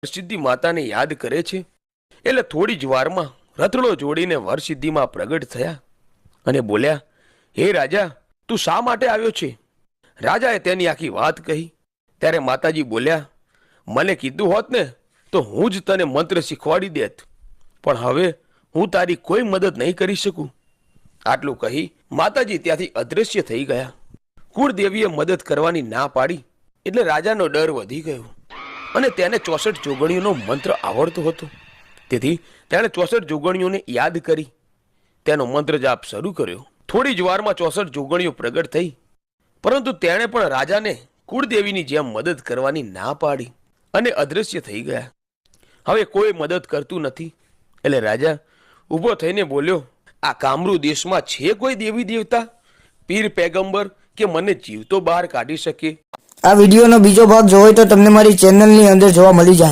વરસિદ્ધિ માતાને યાદ કરે છે એટલે થોડી જ વારમાં રથડો જોડીને વરસિદ્ધિમાં પ્રગટ થયા અને બોલ્યા, હે રાજા, તું શા માટે આવ્યો છે? રાજાએ તેની આખી વાત કહી ત્યારે માતાજી બોલ્યા, મને કીધું હોત ને તો હું જ તને મંત્ર શીખવાડી દેત, પણ હવે હું તારી કોઈ મદદ નહીં કરી શકું. આટલું કહી માતાજી ત્યાંથી અદૃશ્ય થઈ ગયા. કુળદેવીએ મદદ કરવાની ના પાડી એટલે રાજાનો ડર વધી ગયો અને તેને 64 જોગણીઓનો મંત્ર આવડતો હતો. તેથી તેણે 64 જોગણીઓને યાદ કરી તેનો મંત્ર જાપ શરૂ કર્યો. થોડી જ વારમાં 64 જોગણીઓ પ્રગટ થઈ, પરંતુ તેણે પણ રાજાને કુળદેવીની જેમ મદદ કરવાની ના પાડી અને અદૃશ્ય થઈ ગયા. હવે કોઈ મદદ કરતું નથી એટલે રાજા ઊભો થઈને બોલ્યો, આ કામરૂ દેશમાં છે કોઈ દેવી દેવતા, પીર પેગંબર કે મને જીવતો બહાર કાઢી શકે? આ વિડીયોનો બીજો ભાગ જોવો તો તમને મારી ચેનલની અંદર જોવા મળી જાય.